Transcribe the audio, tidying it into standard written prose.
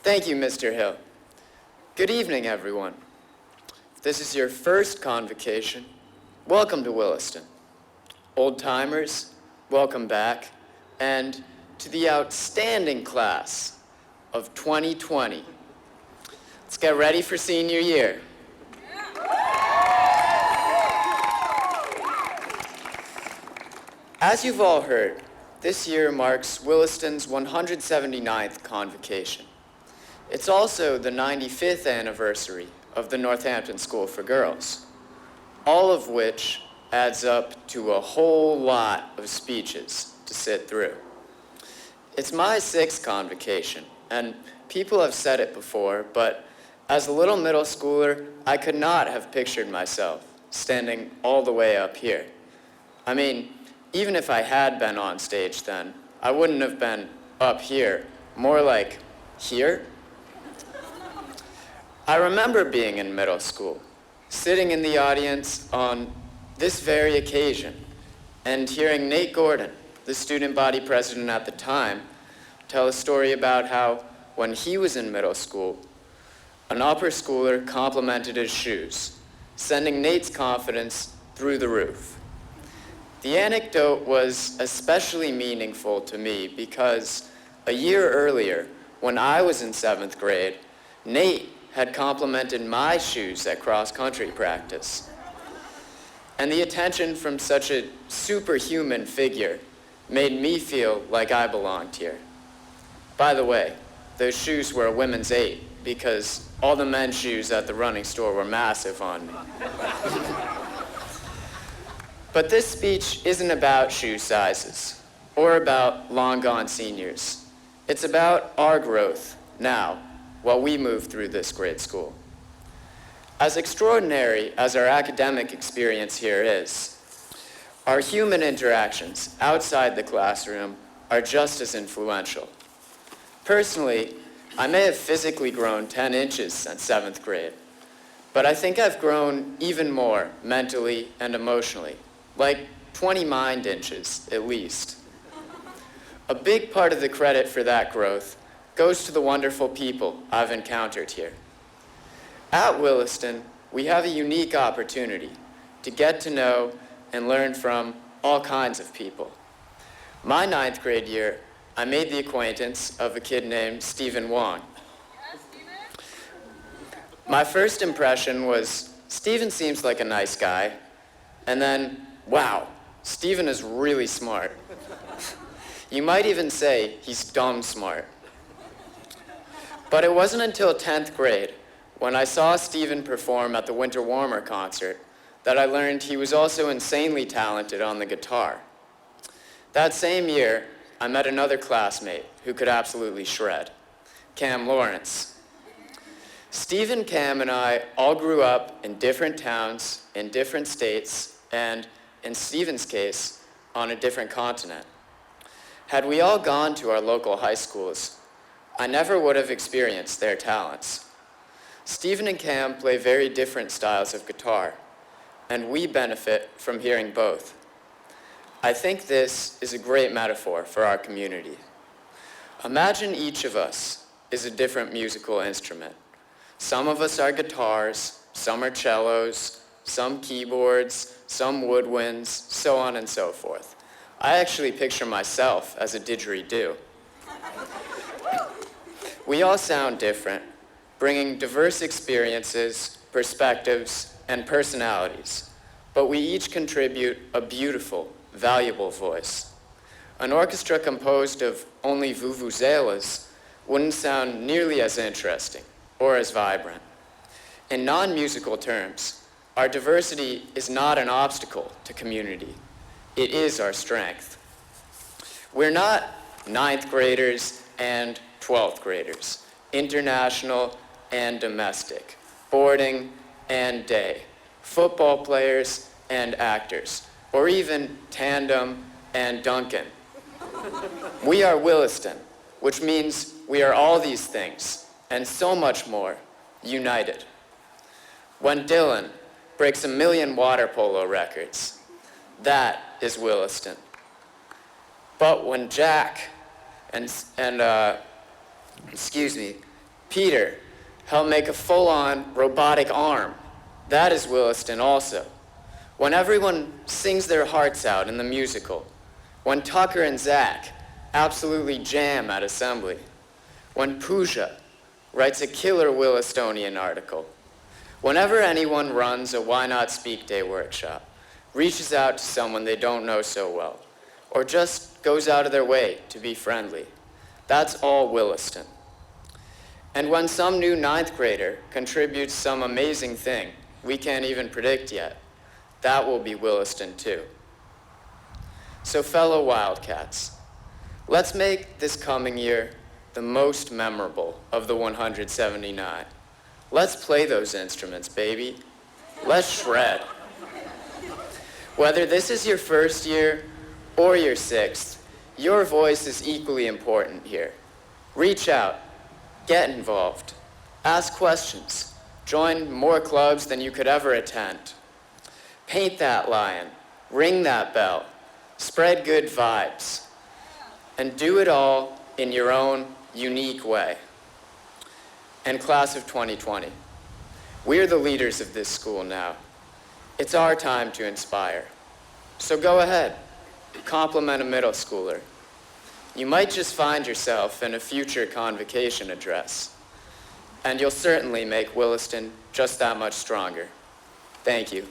Thank you, Mr. Hill. Good evening, everyone. If this is your first convocation, welcome to Williston. Old-timers, welcome back. And to the outstanding class of 2020. Let's get ready for senior year. As you've all heard, this year marks Williston's 179th convocation. It's also the 95th anniversary of the Northampton School for Girls, all of which adds up to a whole lot of speeches to sit through. It's my 6th convocation, and people have said it before, but as a little middle schooler, I could not have pictured myself standing all the way up here. I mean, even if I had been on stage then, I wouldn't have been up here, more like here. I remember being in middle school, sitting in the audience on this very occasion, and hearing Nate Gordon, the student body president at the time, tell a story about how when he was in middle school, an upper schooler complimented his shoes, sending Nate's confidence through the roof. The anecdote was especially meaningful to me because a year earlier, when I was in 7th grade, Nate had complimented my shoes at cross-country practice. And the attention from such a superhuman figure made me feel like I belonged here. By the way, those shoes were a women's 8 because all the men's shoes at the running store were massive on me. But this speech isn't about shoe sizes or about long-gone seniors. It's about our growth now while we move through this great school. As extraordinary as our academic experience here is, our human interactions outside the classroom are just as influential. Personally, I may have physically grown 10 inches since 7th grade, but I think I've grown even more mentally and emotionally, like 20 mind inches at least. A big part of the credit for that growth goes to the wonderful people I've encountered here. At Williston, we have a unique opportunity to get to know and learn from all kinds of people. My 9th grade year, I made the acquaintance of a kid named Stephen Wong. My first impression was, Stephen seems like a nice guy, and then, wow, Stephen is really smart. You might even say he's dumb smart. But it wasn't until 10th grade, when I saw Stephen perform at the Winter Warmer concert, that I learned he was also insanely talented on the guitar. That same year, I met another classmate who could absolutely shred, Cam Lawrence. Stephen, Cam, and I all grew up in different towns, in different states, and in Stephen's case, on a different continent. Had we all gone to our local high schools, I never would have experienced their talents. Stephen and Cam play very different styles of guitar, and we benefit from hearing both. I think this is a great metaphor for our community. Imagine each of us is a different musical instrument. Some of us are guitars, some are cellos, some keyboards, some woodwinds, so on and so forth. I actually picture myself as a didgeridoo. We all sound different, bringing diverse experiences, perspectives, and personalities, but we each contribute a beautiful, valuable voice. An orchestra composed of only vuvuzelas wouldn't sound nearly as interesting or as vibrant. In non-musical terms, our diversity is not an obstacle to community. It is our strength. We're not 9th graders and 12th graders, international and domestic, boarding and day, football players and actors, or even tandem and Duncan. We are Williston, which means we are all these things, and so much more, united. When Dylan breaks 1 million water polo records, that is Williston. But when Jack Peter helped make a full-on robotic arm. That is Williston also. When everyone sings their hearts out in the musical, when Tucker and Zach absolutely jam at assembly, when Pooja writes a killer Willistonian article, whenever anyone runs a Why Not Speak Day workshop, reaches out to someone they don't know so well, or just goes out of their way to be friendly, that's all Williston. And when some new 9th grader contributes some amazing thing we can't even predict yet, that will be Williston too. So fellow Wildcats, let's make this coming year the most memorable of the 179. Let's play those instruments, baby. Let's shred. Whether this is your first year or your 6th, your voice is equally important here. Reach out, get involved, ask questions, join more clubs than you could ever attend. Paint that lion, ring that bell, spread good vibes, and do it all in your own unique way. And class of 2020, we're the leaders of this school now. It's our time to inspire. So go ahead, compliment a middle schooler. You might just find yourself in a future Convocation address, and you'll certainly make Williston just that much stronger. Thank you.